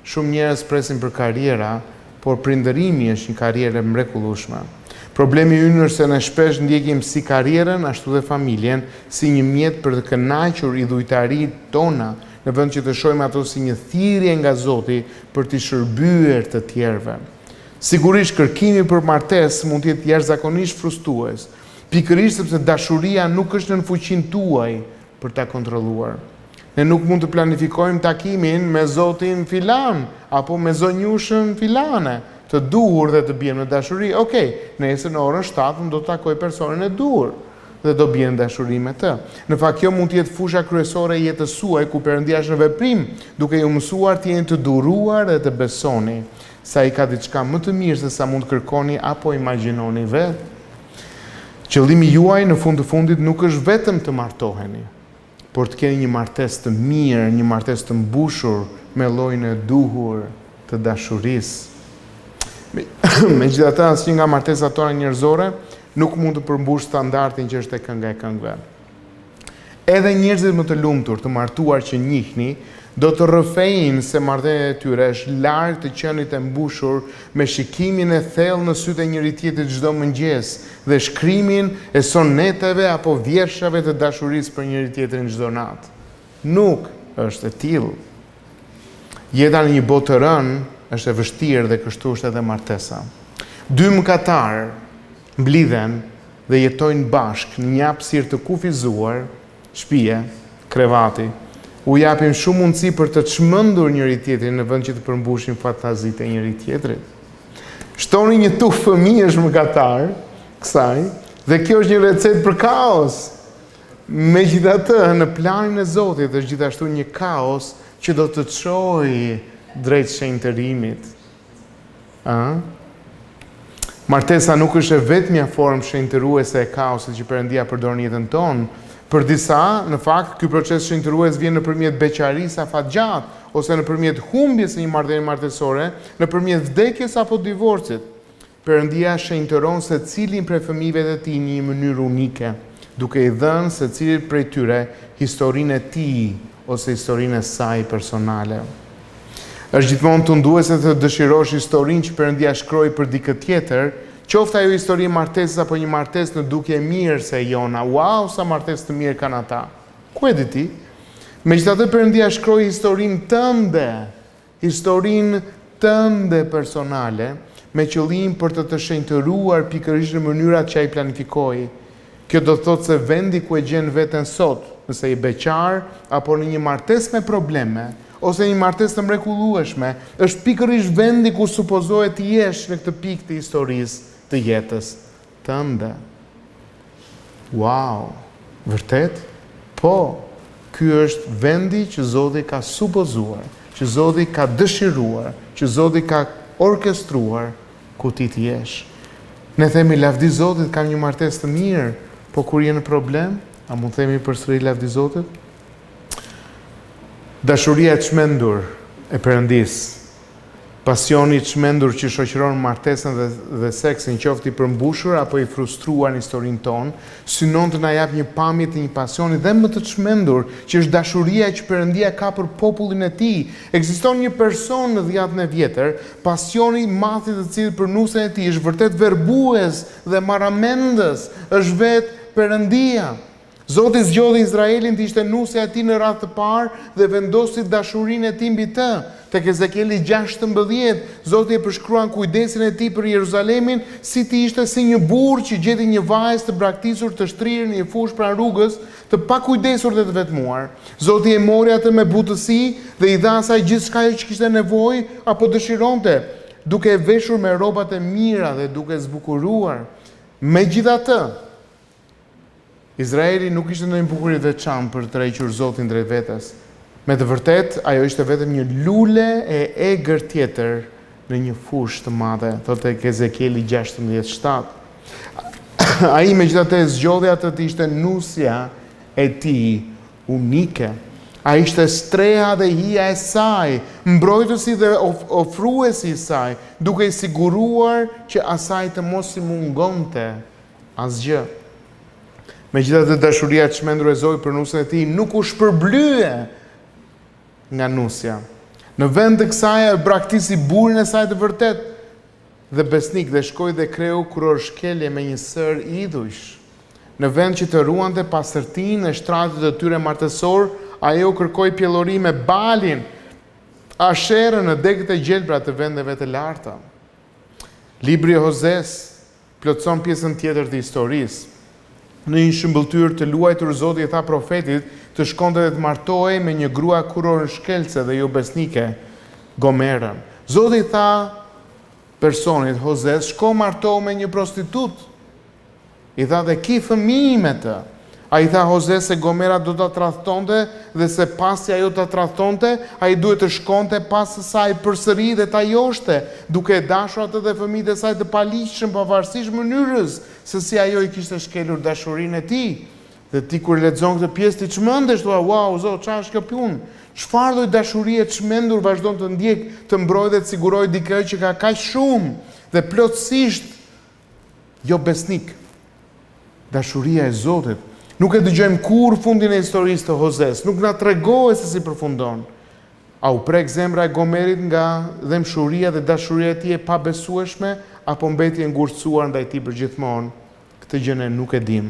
Shumë njerëz presin për karriera, por prindërimi është një karrierë mrekullueshme. Problemi ynë është se ne shpesh ndjekim si karrierën, ashtu dhe familjen, si një mjet për të kënaqur idhujtaritë tona, në vend që të shohim ato si një thirrje nga Zoti për t'i shërbyer të tjerëve. Sigurisht kërkimi për martesë mund të jetë jashtëzakonisht frustrues, pikërisht sepse dashuria nuk është në fuqinë tuaj për ta kontrolluar. Ne nuk mund të planifikojmë takimin me zotin filan, apo me zonjushën filane, të duhur dhe të bjem në dashuri. Okej, nesër në orën 7 do të takoj personin e duhur dhe do bjem në dashuri me të. Në fakt, kjo mund të jetë fusha kryesore e jetës suaj, ku Perëndia është në veprim, duke ju mësuar të jeni të duruar dhe të besoni, sa i ka diçka më të mirë se sa mund të kërkoni apo imagjinoni vetë. Qëllimi juaj në fund të fundit nuk është vetëm të martoheni, por të keni një martesë të mirë, një martesë të mbushur me llojin e duhur të dashurisë. Megjithatë, asnjë nga martesat tona njerëzore nuk mund të përmbush standardin që është e kënga e këngëve. Edhe njerëzit më të lumtur, të martuar që njihni, do të rrëfejnë se marrëdhënia e tyre është larg të qenit e mbushur me shikimin e thellë në sytë e njëri tjetrit çdo mëngjes dhe shkrimin e soneteve apo vjershave të dashurisë për njëri tjetrin çdo natë. Nuk është e tillë. Jeta në një botë të rënë është e vështirë dhe kështu është edhe martesa. Dy mëkatarë mblidhen dhe jetojnë bashkë në një hapësirë të kufizuar, shtëpie, krevati. U japin shumë mundësi për të çmendur njëri tjetrin në vend që të përmbushin fantazitë e njëri tjetrit. Shtoni një tufë fëmijësh mëkatar kësaj dhe kjo është një recetë për kaos. Megjithatë, në planin e Zotit është gjithashtu një kaos që do të çojë drejt shenjtërimit. Martesa nuk është vetmja formë shenjtëruese e kaosit që Perëndia përdor në jetën tonë. Për disa, në fakt, ky proces shenjtërues vjen nëpërmjet beqarisë afatgjatë ose nëpërmjet humbjes së një marrëdhënie martesore, nëpërmjet vdekjes apo divorcit. Perëndia shenjtëron secilin prej fëmijëve të tij në një mënyrë unike, duke i dhënë secilit prej tyre historinë e tij ose historinë e saj personale. Është gjithmonë tunduese të dëshirosh historinë që Perëndia shkroi për dikë tjetër, qoftë ajo histori martesës apo një martesë në dukje mirë se jona. Wow, sa martesë të mirë kanë ata. Ku e di ti? Megjithatë Perëndia shkroi historinë tënde personale, me qëllim për të shenjtëruar pikërisht në mënyrat që ai planifikoi. Kjo do të thotë se vendi ku e gjen veten sot, nëse je beqar apo në një martesë me probleme, ose një martesë të mrekullueshme, është pikërisht vendi ku supozohet të jesh në këtë pikë të historisë të jetës tënde. Wow, vërtet? Po, ky është vendi që Zoti ka supozuar, që Zoti ka dëshiruar, që Zoti ka orkestruar ku ti të jesh. Ne themi lavdi Zotit, kam një martesë të mirë, po kur je në problem, a mund themi përsëri lavdi Zotit? Dashuria e çmendur e Perëndisë Pasioni i çmendur që shoqëron martesën dhe seksin, qoftë i përmbushur apo i frustruar në historinë tonë, synon të na jap një pamje të një pasioni dhe më të çmendur, që është dashuria që Perëndia ka për popullin e tij. Ekziston një person në dhjetën e vjetër, pasioni i madh i cilit për nusën e tij është vërtet verbues dhe marramendës, është vetë Perëndia. Zoti zgjodhi Izraelin të ishte nusja e tij në radhë të parë dhe vendosi dashurinë e tij mbi të. Tek Ezekieli 16, Zoti e përshkruan kujdesin e tij për Jeruzalemin si të ishte si një burr që gjeti një vajzë të braktisur të shtrirë në një fushë pranë rrugës, të pakujdesur dhe të vetmuar. Zoti e mori atë me butësi dhe i dha asaj gjithçka që kishte nevojë apo dëshironte, duke e veshur me rrobat e mira dhe duke zbukuruar. Megjithatë, Izraeli nuk ishte ndonjë bukuri të veçantë për të tërhequr Zotin drejt vetes. Me të vërtet, ajo ishte vetëm një lule e egër tjetër në një fushë të madhe, thotë Ezekieli 16:7. Ai megjithatë zgjodhi atë të ishte nusja e tij unike. Ai ishte streha dhe hija e saj, mbrojtësi dhe ofruesi i saj, duke i siguruar që asaj të mos i mungonte asgjë. Megjithatë dashuria e çmendur e Zotit për nusën e tij nuk u shpërblye nga nusja. Në vend të kësaj e braktisi burrin e saj të vërtet dhe besnik dhe shkoi dhe kreu kurorshkelje me një sër idhujsh. Në vend që të ruante pastërtinë e shtratit të tyre martësor, ajo kërkoi pjellori me Balin, Asherën në degët e gjelbra të vendeve të larta. Libri i Hozes plotson pjesën tjetër të historisë. Në një shëmbëltyr të luajtur, Zoti i tha profetit të shkonte dhe të martohej me një grua kurorshkelce dhe jo besnike, Gomerën. Zoti i tha personit Hozes, shko martohu me një prostitut. I tha dhe ki fëmijë me të. A i tha Hozes se Gomera do të tradhtonte dhe se pasi ajo të tradhtonte, a i duhet të shkonte pas saj përsëri dhe ta joshte, duke dashur atë dhe fëmijët e saj të paligjshëm pavarësisht mënyrës se si ajo i kishte shkelur dashurinë e tij. Dhe ti kur lexon këtë pjesë ti çmendesh, thua, wow, Zot, çfarë është kjo punë? Çfarë lloj dashurie e çmendur vazhdon të ndjek, të mbrojë dhe të sigurojë dikë që ka kaq shumë dhe plotësisht jo besnik. Dashuria e Zotit. Nuk e dëgjojmë kur fundin e historisë të Hozes, nuk na tregohet se si përfundon. A u prek zemra e Gomerit nga dëmshuria dhe dashuria e tij e pabesueshme, apo mbeti e ngurtësuar ndaj tij përgjithmonë? Këtë gjë ne nuk e dim.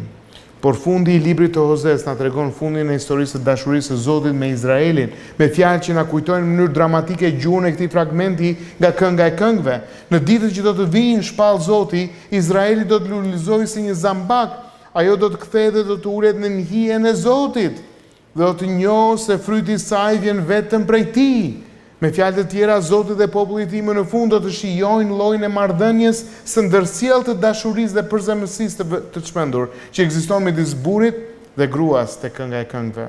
Por fundi i librit të Hozes na tregon fundin e historisë së dashurisë së Zotit me Izraelin, me fjalë që na kujtojnë në mënyrë dramatike gjuhën e këtij fragmenti nga Kënga e Këngëve. Në ditët që do të vijnë, shpall Zoti, Izraeli do të lulizojë si një zambak. Ajo do të kthehet dhe do të ulet në hijen e Zotit. Dhe do të njohë se fryti i saj vjen vetëm prej tij. Me fjalë të tjera, Zoti dhe populli i tij më në fund do të shijojnë llojin e marrëdhënies së ndërsjellë të dashurisë dhe përzemësisë të çmendur që ekziston midis burrit dhe gruas te Kënga e Këngëve.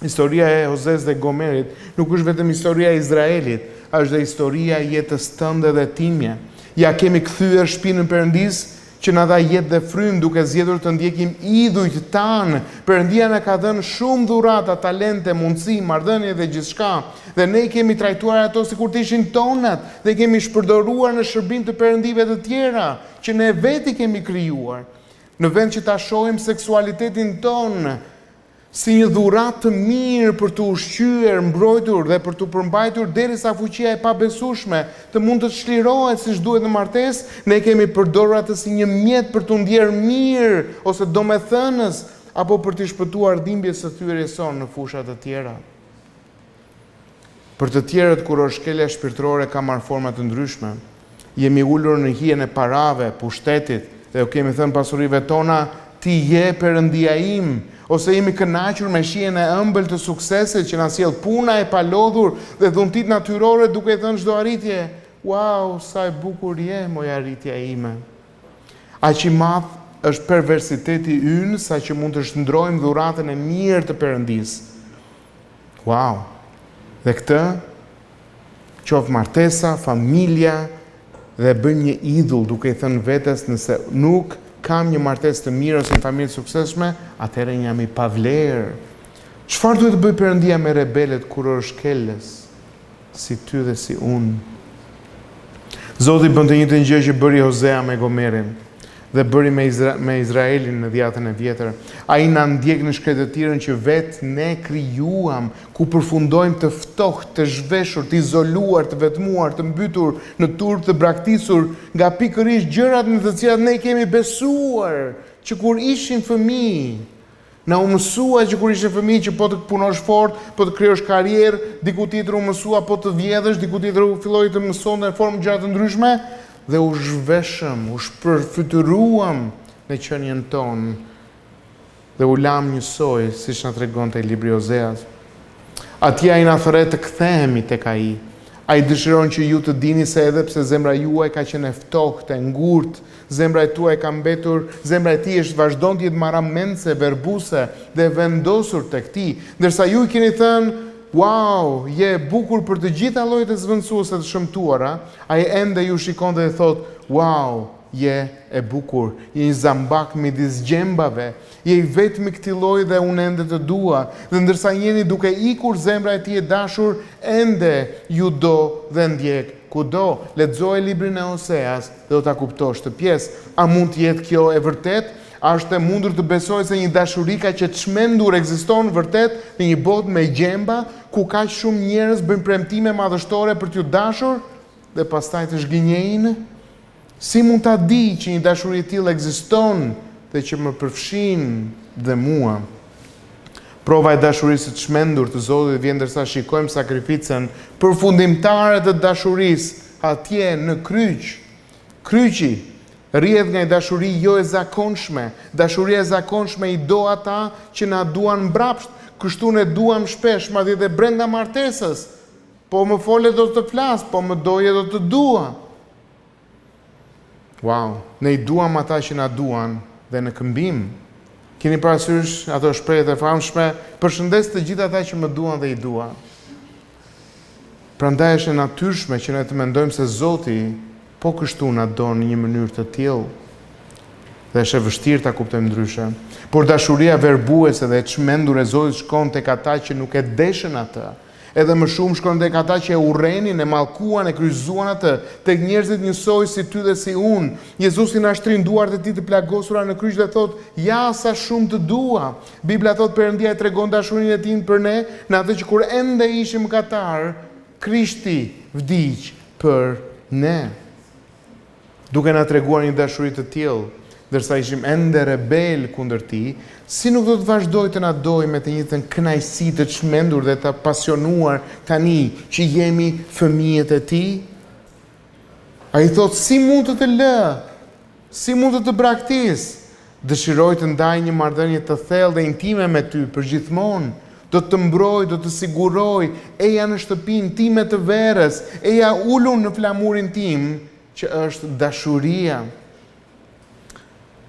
Historia e Hozes dhe Gomerit nuk është vetëm historia e Izraelit, është dhe historia e jetës tënde dhe time. Ja kemi kthyer shpinën Perëndis që na dha jetë dhe frym duke zgjedhur të ndjekim idhujt tanë. Perëndia na ka dhënë shumë dhurata, talente, mundësi, marrëdhënie dhe gjithçka. Dhe ne kemi trajtuar ato sikur të ishin tonat dhe kemi shpërdoruar në shërbim të perëndive të tjera që ne veti kemi krijuar. Në vend që ta shohim seksualitetin ton si një dhuratë të mirë për të ushqyer, mbrojtur dhe për të përmbajtur derisa fuqia e pabesueshme të mund të çlirohet siç duhet në martesë, ne kemi përdorur atë si një mjet për të ndjerë mirë ose domethënës apo për të shpëtuar dhimbjes së thyrjes sonë në fusha të tjera. Për të tjerët kurorshkelja shpirtërore ka marrë forma të ndryshme. Jemi ulur në hijen e parave, pushtetit dhe u kemi thënë pasurive tona, ti je Perëndia im, ose jemi kënaqur me shijen e ëmbël të suksesit që na sjell puna e palodhur dhe dhuntit natyrore duke thënë çdo arritje, wow, sa e bukur je moj arritja ime. Aq i madh është perversiteti ynë sa që mund të shndrojmë dhuratën e mirë të Perëndisë. Wow. Dhe këtë qoftë martesa, familja dhe bëjmë një idhull duke i thënë vetes nëse nuk kam një martesë të mirë ose një familje suksesshme, atëherë jam i pavlerë. Çfarë duhet të bëj Perëndia me rebelet kurorshkelës, si ty dhe si unë? Zoti bën të njëjtën gjë që bëri Hosea me Gomerin dhe bëri me Izraelin në dhjetën e vjetër. Ai na ndjek në shkretëtirën që vetë ne krijuam, ku përfundojmë të ftohtë, të zhveshur, të izoluar, të vetmuar, të mbytur në turp të braktisur nga pikërisht gjërat në të cilat ne kemi besuar që kur ishin fëmijë. Na u mësua që kur ishe fëmijë që po të punosh fort, po të krijosh karrierë, diku tjetër u mësua po të vjedhësh, diku tjetër u filloi të mëson në formë gjëra të ndryshme dhe u zhveshëm, u shpërfytyruam në qenien tonë dhe u lam njësoj, siç na tregonte libri Hoseas. Atje ai na thret të kthehemi tek ai. Ai dëshiron që ju të dini se edhe pse zemra juaj ka qenë e ftohtë, e ngurtë, zemra e tuaj ka mbetur, zemra e tij është vazhdon të jetë marramendse, verbuse dhe vendosur tek ti, ndërsa ju keni thënë, wow, je bukur për të gjitha llojet e zvendësuese të shëmtuara, ai ende ju shikon dhe thot, wow, je e bukur, je një zambak midis gjembave, je i vetmi këtij lloji dhe unë ende të dua, dhe ndërsa jeni duke ikur zemra e tij e dashur, ende ju do dhe ndjek kudo. Lexoje librin e Hoseas dhe do ta kuptosh të pjesë. A mund të jetë kjo e vërtet? A është e mundur të besoj se një dashuri kaq e çmendur ekziston vërtet në një botë me gjemba, ku kaq shumë njerëz bëjnë premtime madhështore për t'ju dashur dhe pastaj të zhgënjejnë? Si mund ta di që një dashuri e tillë ekziston dhe që më përfshin dhe mua? Prova e dashurisë të çmendur të Zotit vjen ndërsa shikojmë sakrificën përfundimtare të dashurisë atje në kryq. Kryqi rrihet nga një dashuri jo e zakonshme. Dashuria e zakonshme i do ata që na duan mbrapsht, kështu ne duam shpesh, madje edhe brenda martesës. Po më fole do të flas, po më doje do të dua. Wow, ne i duam ata që na duan dhe në këmbim. Keni parasysh ato shprehje të famshme, përshëndes të gjithë ata që më duan dhe i dua. Prandaj është e natyrshme që ne të mendojmë se Zoti po kështu na don në një mënyrë të tillë. Dhe është e vështirë ta kuptojmë ndryshe. Por dashuria verbuese dhe e çmendur e Zotit shkon tek ata që nuk e deshën atë. Edhe më shumë shkon tek ata që e urrenin, e mallkuan, e kryqëzuan atë, tek njerëzit njësoj si ty dhe si unë. Jezusi na shtrin duart e tij të plagosura në kryq dhe thot, ja sa shumë të dua. Bibla thot Perëndia e tregon dashurinë e tij për ne, në atë që kur ende ishim mëkatar, Krishti vdiq për ne. Duke na treguar një dashuri të tillë, ndërsa ishim ende rebel kundër tij, si nuk do të vazhdoj të na dojë me të njëjtën kënaqësi të çmendur dhe të pasionuar tani që jemi fëmijët e tij? Ai thot, si mund të lë? Si mund të braktis? Dëshiroj të ndaj një marrëdhënie të thellë dhe intime me ty përgjithmonë. Do të mbroj, do të siguroj, eja në shtëpinë time të verës, eja ulun në flamurin tim, që është dashuria.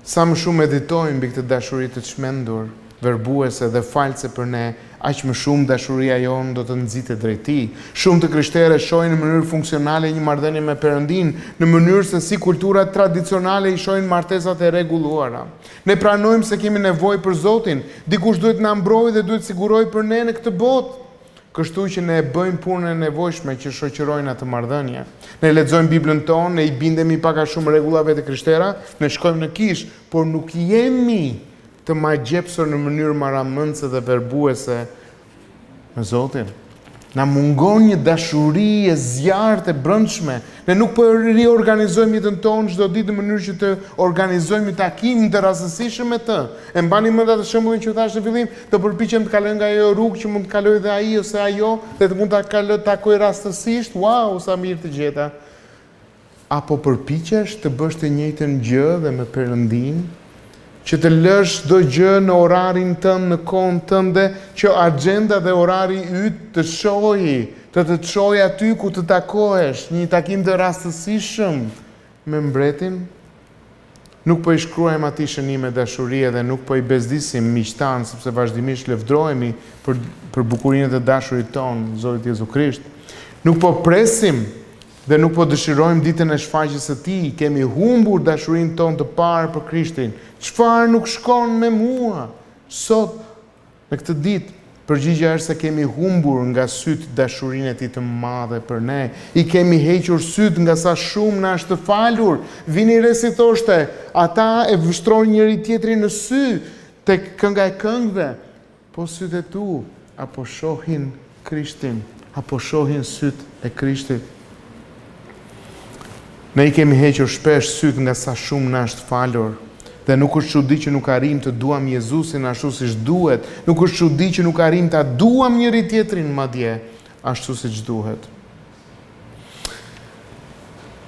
Sa më shumë meditojmë mbi këtë dashuri të çmendur, verbuese dhe false për ne, aq më shumë dashuria jonë do të nxitet drejt tij. Shumë të krishterë shohin në mënyrë funksionale një marrëdhënie me Perëndin, në mënyrë se si kulturat tradicionale i shohin martesat e rregulluara. Ne pranojmë se kemi nevojë për Zotin, dikush duhet na mbrojë dhe duhet sigurojë për ne në këtë botë. Kështu që ne bëjmë punën e nevojshme që shoqërojnë atë marrëdhënie. Ne lexojmë Biblën tonë, ne i bindemi pak a shumë rregullave të krishtera, ne shkojmë në kish, por nuk jemi të marrëgjepsur në mënyrë marramendse dhe verbuese me Zotin. Na mungon një dashuri e zjarrt e brendshme. Ne nuk po riorganizojmë jetën tonë çdo ditë në mënyrë që të organizojmë një takim të rastësishëm me të. E mbani mend atë shembullin që thash në fillim, të përpiqem të kaloj nga ajo rrugë që mund të kaloj dhe ai ose ajo, dhe të mund ta takoj rastësisht, wow, sa mirë të gjeta. Apo përpiqesh të bësh të njëjtën gjë dhe me Perëndin? Që të lësh çdo gjë në orarin tënd, në kohën tënde, që agjenda dhe orari yt të shohë, të çojë aty ku të takohesh, një takim të rastësishëm me Mbretin. Nuk po i shkruajmë atij shënime dashurie dhe nuk po i bezdisim miqtan, sepse vazhdimisht lëvdrohemi për bukurinë të dashurit ton, Zoti Jezu Krisht. Nuk po presim dhe nuk po dëshirojmë ditën e shfaqjes së tij, kemi humbur dashurinë tonë të parë për Krishtin. Çfarë nuk shkon me mua sot në këtë ditë? Përgjigjja është se kemi humbur nga sytë dashurinë e tij të madhe për ne. I kemi hequr sytë nga sa shumë na është falur. Vini re si thoshte, ata e vështrojnë njëri tjetrin në sy tek kënga e këngëve. Po sytë e tu apo shohin Krishtin, apo shohin sytë e Krishtit. Ne i kemi hequr shpesh sytë nga sa shumë na është falur. Dhe nuk është çudi që nuk arrim të duam Jezusin ashtu siç duhet. Nuk është çudi që nuk arrim ta duam njëri tjetrin madje ashtu siç duhet.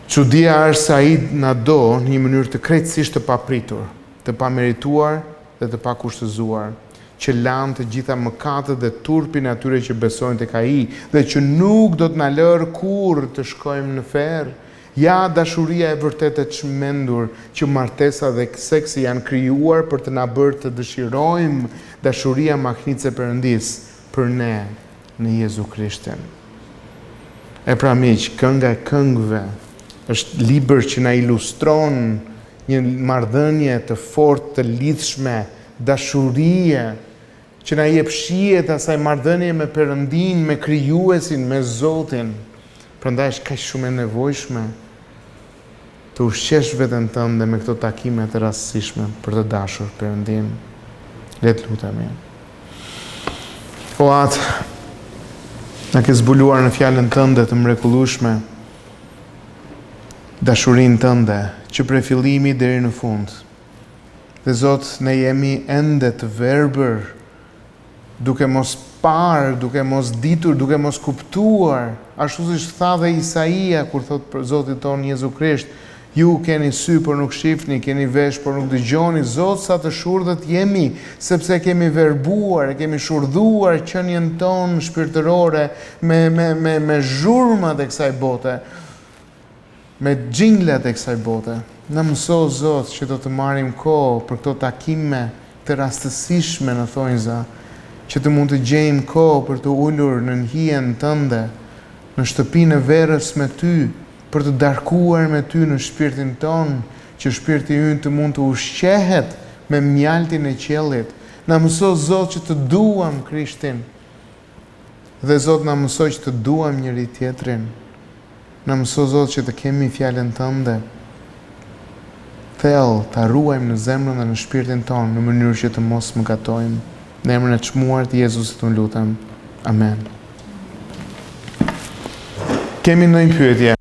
Çudia është se ai na do në një mënyrë të krejtësisht të papritur, të pamerituar dhe të pakushtëzuar, që lan të gjitha mëkatet dhe turpin e atyre që besojnë tek ai dhe që nuk do të na lërë kurrë të shkojmë në ferr. Ja, dashuria e vërtet e çmendur që martesa dhe seksi janë krijuar për të na bërë të dëshirojmë dashuria mahnitse e Perëndis për ne në Jezu Krishtin. E pra miq, kënga e këngëve është libër që na ilustron një marrëdhënie të fortë, të lidhshme, dashurie që na jep shije të asaj marrëdhënie me Perëndin, me Krijuesin, me Zotin. Prandaj është kaq shumë e nevojshme të ushqesh veten tënde me këto takime të rastësishme për të dashur Perëndin. Le të lutemi. O Atë, na ke zbuluar në fjalën tënde të mrekullueshme dashurinë tënde që prej fillimi deri në fund. Dhe Zot, ne jemi ende të verbër, duke mos parë, duke mos ditur, duke mos kuptuar, ashtu siç tha dhe Isaia kur thot për Zotin ton Jezu Krisht, ju keni sy por nuk shihni, keni vesh por nuk dëgjoni. Zot, sa të shurdhët jemi, sepse kemi verbuar, kemi shurdhuar qenien tonë shpirtërore me zhurmat e kësaj bote, me xhinglat e kësaj bote. Na mëso Zot që do të marrim kohë për këto takime të rastësishme në thonjza, që të mund të gjejmë kohë për të ulur në hijen tënde, në shtëpinë e verës me ty, për të darkuar me ty në shpirtin ton, që shpirti ynë të mund të ushqehet me mjaltin e qiellit. Na mëso Zot që të duam Krishtin. Dhe Zot na mëso që të duam njëri tjetrin. Na mëso Zot që të kemi fjalën tënde thellë, ta ruajmë në zemrën dhe në shpirtin ton në mënyrë që të mos mëkatojmë. Në emrin e çmuar të Jezusit unë lutem. Amen. Kemi ndonjë pyetje?